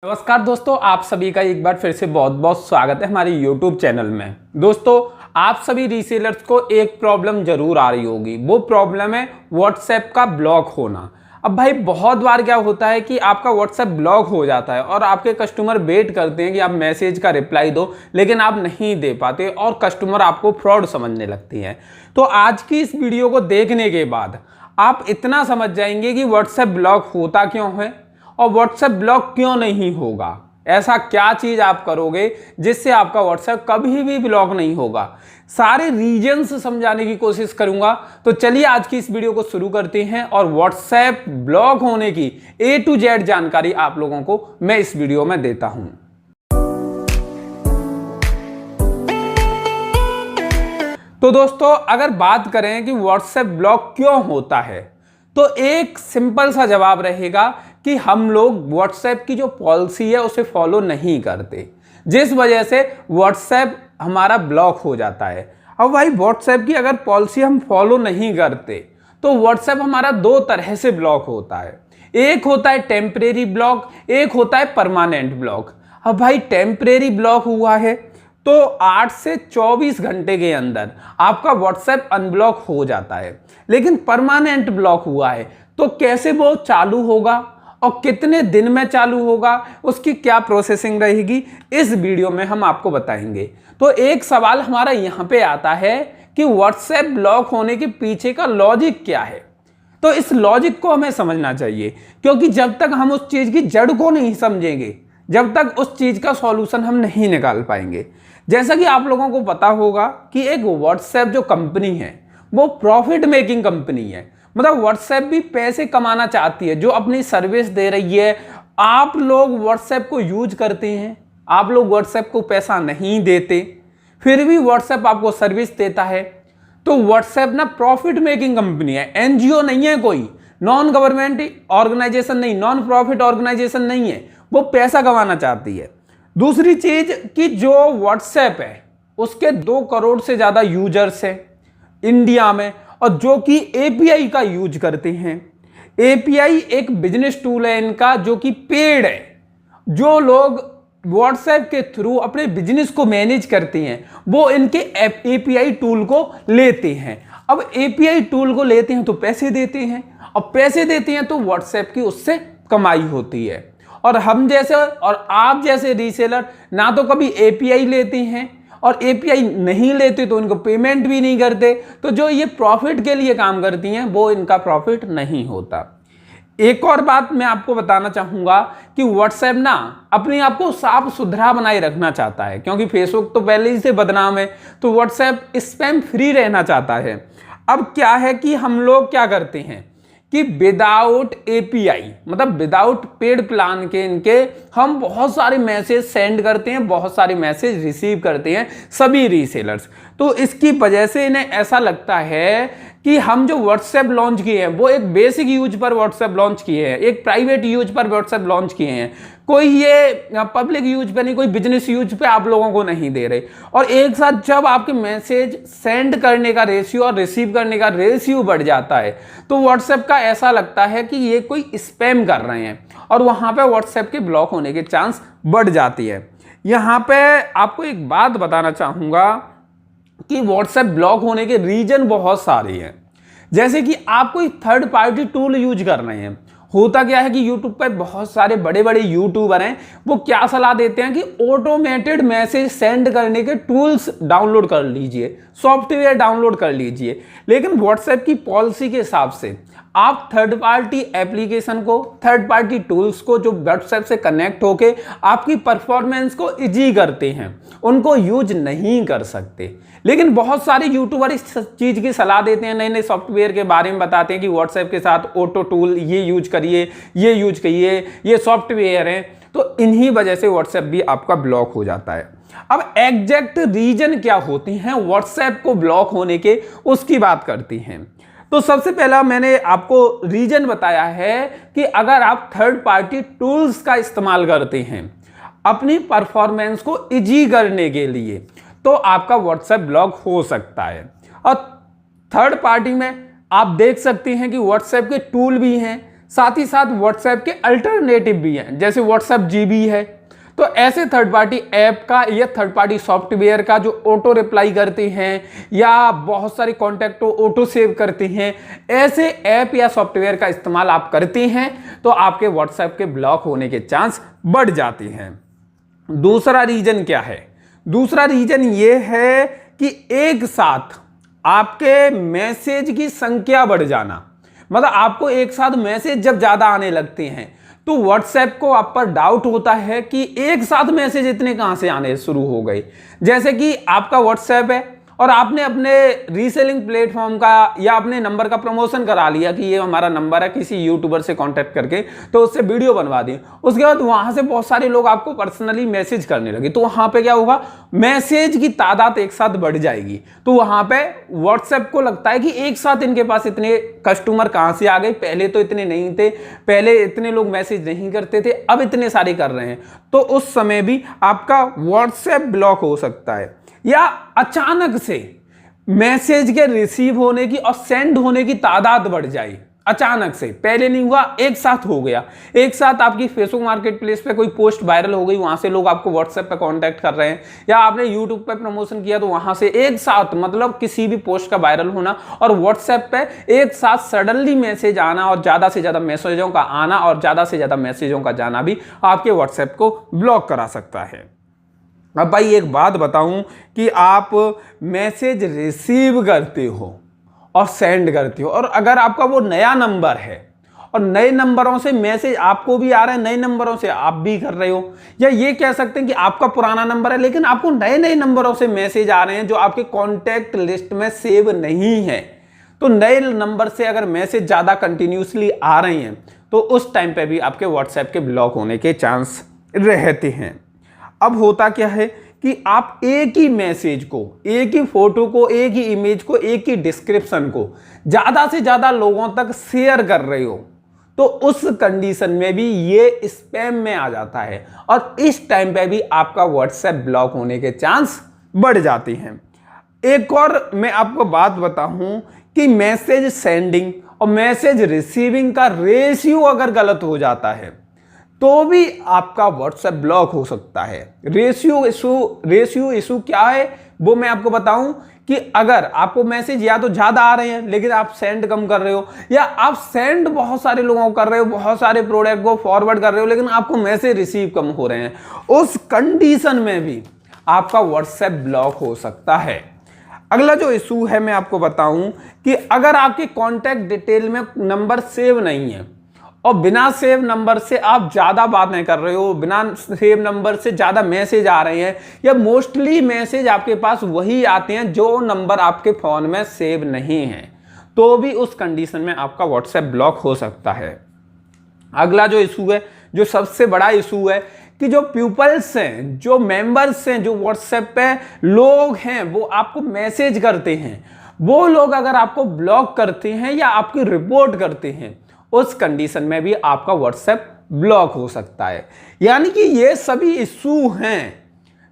नमस्कार दोस्तों, आप सभी का एक बार फिर से बहुत बहुत स्वागत है हमारे YouTube चैनल में। दोस्तों, आप सभी रीसेलर्स को एक प्रॉब्लम जरूर आ रही होगी। वो प्रॉब्लम है WhatsApp का ब्लॉक होना। अब भाई बहुत बार क्या होता है कि आपका WhatsApp ब्लॉक हो जाता है और आपके कस्टमर वेट करते हैं कि आप मैसेज का रिप्लाई दो, लेकिन आप नहीं दे पाते और कस्टमर आपको फ्रॉड समझने लगती हैं। तो आज की इस वीडियो को देखने के बाद आप इतना समझ जाएंगे कि WhatsApp ब्लॉक होता क्यों है और WhatsApp ब्लॉक क्यों नहीं होगा। ऐसा क्या चीज आप करोगे जिससे आपका WhatsApp कभी भी ब्लॉक नहीं होगा। सारे रीजंस समझाने की कोशिश करूंगा। तो चलिए आज की इस वीडियो को शुरू करते हैं और WhatsApp ब्लॉक होने की A to Z जानकारी आप लोगों को मैं इस वीडियो में देता हूं। तो दोस्तों, अगर बात करें कि WhatsApp ब्लॉक क्यों होता है तो एक सिंपल सा जवाब रहेगा कि हम लोग WhatsApp की जो पॉलिसी है उसे फॉलो नहीं करते, जिस वजह से WhatsApp हमारा ब्लॉक हो जाता है। अब भाई WhatsApp की अगर पॉलिसी हम फॉलो नहीं करते तो WhatsApp हमारा दो तरह से ब्लॉक होता है। एक होता है टेम्परेरी ब्लॉक, एक होता है परमानेंट ब्लॉक। अब भाई टेम्परेरी ब्लॉक हुआ है तो 8 से 24 घंटे के अंदर आपका WhatsApp अनब्लॉक हो जाता है। लेकिन परमानेंट ब्लॉक हुआ है तो कैसे वो चालू होगा और कितने दिन में चालू होगा, उसकी क्या प्रोसेसिंग रहेगी, इस वीडियो में हम आपको बताएंगे। तो एक सवाल हमारा यहां पे आता है कि WhatsApp ब्लॉक होने के पीछे का लॉजिक क्या है। तो इस लॉजिक को हमें समझना चाहिए, क्योंकि जब तक हम उस चीज की जड़ को नहीं समझेंगे, जब तक उस चीज का सॉल्यूशन हम नहीं निकाल पाएंगे। जैसा कि आप लोगों को पता होगा कि एक WhatsApp जो कंपनी है वो प्रॉफिट मेकिंग कंपनी है। मतलब WhatsApp भी पैसे कमाना चाहती है, जो अपनी सर्विस दे रही है। आप लोग WhatsApp को यूज करते हैं, आप लोग WhatsApp को पैसा नहीं देते, फिर भी WhatsApp आपको सर्विस देता है। तो WhatsApp ना प्रॉफिट मेकिंग कंपनी है, NGO नहीं है, कोई नॉन गवर्नमेंट ऑर्गेनाइजेशन नहीं, नॉन प्रॉफिट ऑर्गेनाइजेशन नहीं है। वो पैसा कमाना चाहती है। दूसरी चीज कि जो WhatsApp है उसके 2 करोड़ से ज्यादा यूजर्स हैं इंडिया में, और जो कि API का यूज करते हैं। API एक बिजनेस टूल है इनका, जो कि पेड है। जो लोग WhatsApp के थ्रू अपने बिजनेस को मैनेज करते हैं वो इनके API टूल को लेते हैं। अब API टूल को लेते हैं तो पैसे देते हैं, और पैसे देते हैं तो WhatsApp की उससे कमाई होती है। और हम जैसे और आप जैसे रीसेलर ना तो कभी API लेते हैं और API नहीं लेते तो इनको पेमेंट भी नहीं करते। तो जो ये प्रॉफिट के लिए काम करती हैं वो इनका प्रॉफिट नहीं होता। एक और बात मैं आपको बताना चाहूंगा कि WhatsApp ना अपने आप को साफ सुथरा बनाए रखना चाहता है, क्योंकि Facebook तो पहले ही से बदनाम है। तो WhatsApp स्पैम फ्री रहना चाहता है। अब क्या है कि हम लोग क्या करते हैं कि विदाउट API, मतलब विदाउट पेड प्लान के इनके हम बहुत सारे मैसेज सेंड करते हैं, बहुत सारे मैसेज रिसीव करते हैं सभी रीसेलर्स। तो इसकी वजह से इन्हें ऐसा लगता है कि हम जो WhatsApp लॉन्च किए हैं वो एक बेसिक यूज पर WhatsApp लॉन्च किए हैं, एक प्राइवेट यूज पर WhatsApp लॉन्च किए हैं, कोई ये पब्लिक यूज पे नहीं, कोई बिजनेस यूज पे आप लोगों को नहीं दे रहे। और एक साथ जब आपके मैसेज सेंड करने का रेशियो और रिसीव करने का रेशियो बढ़ जाता है तो WhatsApp का ऐसा लगता है कि ये कोई स्पैम कर रहे हैं, और वहां पे WhatsApp के ब्लॉक होने के चांस बढ़ जाती है। यहां पे आपको एक बात बताना चाहूंगा कि WhatsApp ब्लॉक होने के रीजन बहुत सारे हैं। जैसे कि आप कोई थर्ड पार्टी टूल यूज कर रहे हैं। होता क्या है कि YouTube पर बहुत सारे बड़े बड़े यूट्यूबर हैं, वो क्या सलाह देते हैं कि ऑटोमेटेड मैसेज सेंड करने के टूल्स डाउनलोड कर लीजिए, सॉफ्टवेयर डाउनलोड कर लीजिए। लेकिन WhatsApp की पॉलिसी के हिसाब से आप थर्ड पार्टी एप्लीकेशन को, थर्ड पार्टी टूल्स को जो WhatsApp से कनेक्ट होके आपकी परफॉर्मेंस को इजी करते हैं, उनको यूज नहीं कर सकते। लेकिन बहुत सारे यूट्यूबर इस चीज की सलाह देते हैं, नए नए सॉफ्टवेयर के बारे में बताते हैं कि WhatsApp के साथ ऑटो टूल ये यूज करिए, ये यूज करिए, ये सॉफ्टवेयर है। तो इन्हीं वजह से WhatsApp भी आपका ब्लॉक हो जाता है। अब एग्जैक्ट रीजन क्या होती हैं WhatsApp को ब्लॉक होने के, उसकी बात करती हैं। तो सबसे पहला मैंने आपको रीजन बताया है कि अगर आप थर्ड पार्टी टूल्स का इस्तेमाल करते हैं अपनी परफॉर्मेंस को इजी करने के लिए, तो आपका WhatsApp ब्लॉक हो सकता है। और थर्ड पार्टी में आप देख सकते हैं कि WhatsApp के टूल भी हैं, साथ ही साथ व्हाट्सएप के अल्टरनेटिव भी हैं, जैसे व्हाट्सएप जीबी है। तो ऐसे थर्ड पार्टी ऐप का या थर्ड पार्टी सॉफ्टवेयर का जो ऑटो रिप्लाई करते हैं या बहुत सारे कॉन्टैक्ट को ऑटो सेव करते हैं, ऐसे ऐप या सॉफ्टवेयर का इस्तेमाल आप करते हैं तो आपके व्हाट्सएप के ब्लॉक होने के चांस बढ़ जाते हैं। दूसरा रीजन क्या है? दूसरा रीजन ये है कि एक साथ आपके मैसेज की संख्या बढ़ जाना। मतलब आपको एक साथ मैसेज जब ज्यादा आने लगते हैं तो व्हाट्सएप को आप पर डाउट होता है कि एक साथ मैसेज इतने कहां से आने शुरू हो गए। जैसे कि आपका व्हाट्सएप है और आपने अपने रीसेलिंग प्लेटफॉर्म का या अपने नंबर का प्रमोशन करा लिया कि ये हमारा नंबर है, किसी यूट्यूबर से कांटेक्ट करके तो उससे वीडियो बनवा दी। उसके बाद वहां से बहुत सारे लोग आपको पर्सनली मैसेज करने लगे, तो वहां पे क्या होगा, मैसेज की तादाद एक साथ बढ़ जाएगी। तो वहां पे व्हाट्सएप को लगता है कि एक साथ इनके पास इतने कस्टमर कहां से आ गए, पहले तो इतने नहीं थे, पहले इतने लोग मैसेज नहीं करते थे, अब इतने सारे कर रहे हैं। तो उस समय भी आपका व्हाट्सएप ब्लॉक हो सकता है। या अचानक से मैसेज के रिसीव होने की और सेंड होने की तादाद बढ़ जाए, अचानक से, पहले नहीं हुआ, एक साथ हो गया। एक साथ आपकी फेसबुक मार्केट प्लेस पे कोई पोस्ट वायरल हो गई, वहां से लोग आपको व्हाट्सएप पे कांटेक्ट कर रहे हैं, या आपने यूट्यूब पे प्रमोशन किया तो वहां से एक साथ, मतलब किसी भी पोस्ट का वायरल होना और व्हाट्सएप पे एक साथ सडनली मैसेज आना और ज्यादा से ज्यादा मैसेजों का आना और ज्यादा से ज्यादा मैसेजों का जाना भी आपके व्हाट्सएप को ब्लॉक करा सकता है। अब भाई एक बात बताऊं कि आप मैसेज रिसीव करते हो और सेंड करते हो, और अगर आपका वो नया नंबर है और नए नंबरों से मैसेज आपको भी आ रहा है, नए नंबरों से आप भी कर रहे हो, या ये कह सकते हैं कि आपका पुराना नंबर है लेकिन आपको नए नए नंबरों से मैसेज आ रहे हैं जो आपके कॉन्टैक्ट लिस्ट में सेव नहीं है, तो नए नंबर से अगर मैसेज ज्यादा कंटिन्यूसली आ रहे हैं तो उस टाइम पे भी आपके व्हाट्सएप के ब्लॉक होने के चांस रहते हैं। अब होता क्या है कि आप एक ही मैसेज को, एक ही फोटो को, एक ही इमेज को, एक ही डिस्क्रिप्शन को ज्यादा से ज्यादा लोगों तक शेयर कर रहे हो, तो उस कंडीशन में भी ये स्पैम में आ जाता है और इस टाइम पे भी आपका व्हाट्सएप ब्लॉक होने के चांस बढ़ जाते हैं। एक और मैं आपको बात बताऊं कि मैसेज सेंडिंग और मैसेज रिसीविंग का रेशियो अगर गलत हो जाता है तो भी आपका व्हाट्सएप ब्लॉक हो सकता है। रेशियो इशू क्या है वो मैं आपको बताऊं कि अगर आपको मैसेज या तो ज्यादा आ रहे हैं लेकिन आप सेंड कम कर रहे हो, या आप सेंड बहुत सारे लोगों को कर रहे हो, बहुत सारे प्रोडक्ट को फॉरवर्ड कर रहे हो लेकिन आपको मैसेज रिसीव कम हो रहे हैं, उस कंडीशन में भी आपका व्हाट्सएप ब्लॉक हो सकता है। अगला जो इशू है मैं आपको बताऊं कि अगर आपके कॉन्टैक्ट डिटेल में नंबर सेव नहीं है और बिना सेव नंबर से आप ज्यादा बातें कर रहे हो, बिना सेव नंबर से ज्यादा मैसेज आ रहे हैं, या मोस्टली मैसेज आपके पास वही आते हैं जो नंबर आपके फोन में सेव नहीं है, तो भी उस कंडीशन में आपका व्हाट्सएप ब्लॉक हो सकता है। अगला जो इशू है, जो सबसे बड़ा इशू है, कि जो पीपल्स हैं, जो मेंबर्स हैं, जो व्हाट्सएप पे लोग हैं वो आपको मैसेज करते हैं, वो लोग अगर आपको ब्लॉक करते हैं या आपकी रिपोर्ट करते हैं, उस कंडीशन में भी आपका व्हाट्सएप ब्लॉक हो सकता है। यानी कि ये सभी इशू हैं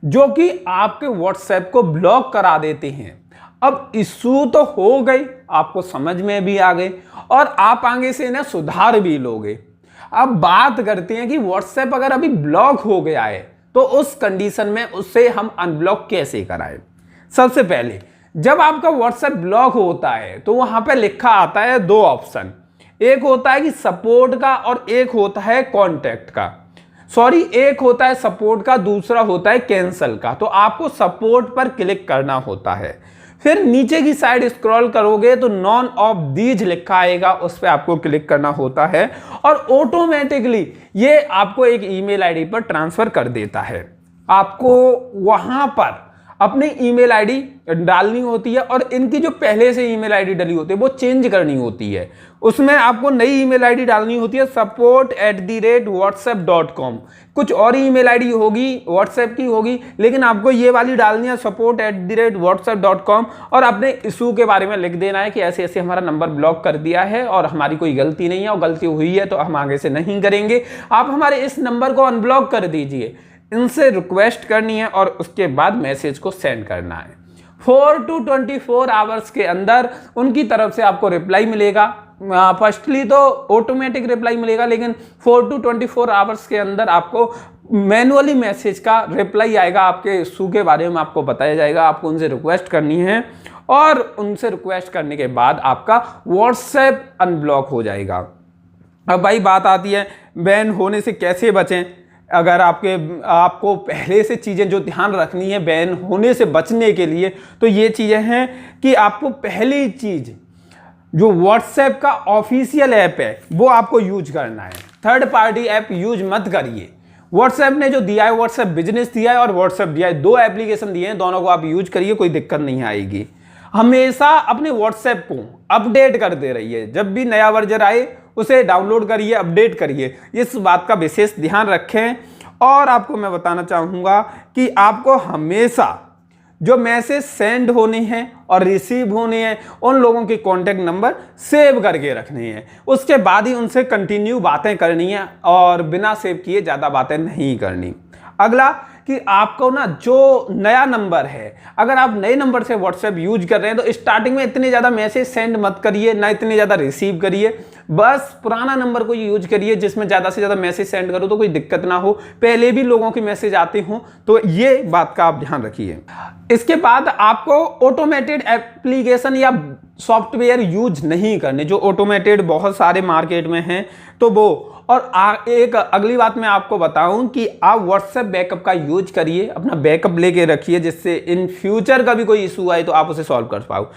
जो कि आपके व्हाट्सएप को ब्लॉक करा देते हैं। अब इशू तो हो गई, आपको समझ में भी आ गए और आप आगे से इन्हें सुधार भी लोगे। अब बात करते हैं कि व्हाट्सएप अगर अभी ब्लॉक हो गया है तो उस कंडीशन में उससे हम अनब्लॉक कैसे कराएं। सबसे पहले जब आपका व्हाट्सएप ब्लॉक होता है तो वहां पे लिखा आता है दो ऑप्शन, एक होता है कि सपोर्ट का और एक होता है कांटेक्ट का। सॉरी, एक होता है सपोर्ट का, दूसरा होता है कैंसिल का। तो आपको सपोर्ट पर क्लिक करना होता है, फिर नीचे की साइड स्क्रॉल करोगे तो नॉन ऑफ दीज लिखा आएगा, उस पर आपको क्लिक करना होता है और ऑटोमेटिकली ये आपको एक ईमेल आईडी पर ट्रांसफर कर देता है। आपको वहां पर अपनी ईमेल आईडी डालनी होती है और इनकी जो पहले से ईमेल आईडी डली होती है वो चेंज करनी होती है। उसमें आपको नई ईमेल आईडी डालनी होती है support@whatsapp.com। कुछ और ईमेल आईडी होगी, व्हाट्सएप की होगी, लेकिन आपको ये वाली डालनी है support@whatsapp.com और अपने इशू के बारे में लिख देना है कि ऐसे ऐसे हमारा नंबर ब्लॉक कर दिया है और हमारी कोई गलती नहीं है, और गलती हुई है तो हम आगे से नहीं करेंगे, आप हमारे इस नंबर को अनब्लॉक कर दीजिए। इनसे रिक्वेस्ट करनी है और उसके बाद मैसेज को सेंड करना है। 4 to 24 आवर्स के अंदर उनकी तरफ से आपको रिप्लाई मिलेगा। फर्स्टली तो ऑटोमेटिक रिप्लाई मिलेगा, लेकिन 4 to 24 आवर्स के अंदर आपको मैनुअली मैसेज का रिप्लाई आएगा। आपके इशू के बारे में आपको बताया जाएगा, आपको उनसे रिक्वेस्ट करनी है और उनसे रिक्वेस्ट करने के बाद आपका व्हाट्सएप अनब्लॉक हो जाएगा। अब भाई बात आती है बैन होने से कैसे बचें। अगर आपको पहले से चीज़ें जो ध्यान रखनी है बैन होने से बचने के लिए, तो ये चीज़ें हैं कि आपको पहली चीज़ जो व्हाट्सएप का ऑफिशियल ऐप है वो आपको यूज करना है। थर्ड पार्टी ऐप यूज मत करिए। व्हाट्सएप ने जो दिया है, व्हाट्सएप बिजनेस दिया है और व्हाट्सएप दिया है, 2 एप्लीकेशन दिए हैं, दोनों को आप यूज करिए, कोई दिक्कत नहीं आएगी। हमेशा अपने व्हाट्सएप को अपडेट करते रहिए, जब भी नया वर्जन आए उसे डाउनलोड करिए, अपडेट करिए, इस बात का विशेष ध्यान रखें। और आपको मैं बताना चाहूँगा कि आपको हमेशा जो मैसेज सेंड होने हैं और रिसीव होने हैं उन लोगों के कॉन्टैक्ट नंबर सेव करके रखने हैं, उसके बाद ही उनसे कंटिन्यू बातें करनी है और बिना सेव किए ज़्यादा बातें नहीं करनी। अगला कि आपको ना जो नया नंबर है, अगर आप नए नंबर से व्हाट्सएप यूज कर रहे हैं तो स्टार्टिंग में इतने ज़्यादा मैसेज सेंड मत करिए, ना इतने ज़्यादा रिसीव करिए। बस पुराना नंबर को यूज करिए जिसमें ज़्यादा से ज़्यादा मैसेज सेंड करो तो कोई दिक्कत ना हो, पहले भी लोगों के मैसेज आते हों, तो ये बात का आप ध्यान रखिए। इसके बाद आपको ऑटोमेटेड एप्लीकेशन या सॉफ्टवेयर यूज नहीं करने, जो ऑटोमेटेड बहुत सारे मार्केट में हैं तो वो। और एक अगली बात मैं आपको बताऊं कि आप व्हाट्सएप बैकअप का यूज करिए, अपना बैकअप लेके रखिए जिससे इन फ्यूचर का भी कोई इशू आए तो आप उसे सॉल्व कर पाओ।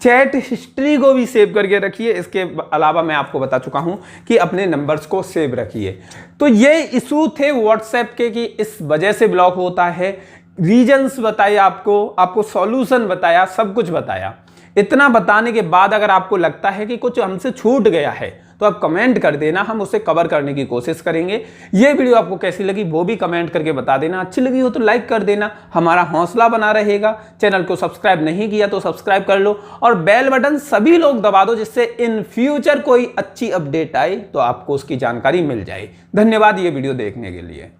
चैट हिस्ट्री को भी सेव करके रखिए। इसके अलावा मैं आपको बता चुका हूं कि अपने नंबर्स को सेव रखिए। तो ये इशू थे व्हाट्सएप के कि इस वजह से ब्लॉक होता है, रीजंस बताए आपको सॉल्यूशन बताया, सब कुछ बताया। इतना बताने के बाद अगर आपको लगता है कि कुछ हमसे छूट गया है तो आप कमेंट कर देना, हम उसे कवर करने की कोशिश करेंगे। ये वीडियो आपको कैसी लगी वो भी कमेंट करके बता देना, अच्छी लगी हो तो लाइक कर देना, हमारा हौसला बना रहेगा। चैनल को सब्सक्राइब नहीं किया तो सब्सक्राइब कर लो और बेल बटन सभी लोग दबा दो जिससे इन फ्यूचर कोई अच्छी अपडेट आए तो आपको उसकी जानकारी मिल जाए। धन्यवाद ये वीडियो देखने के लिए।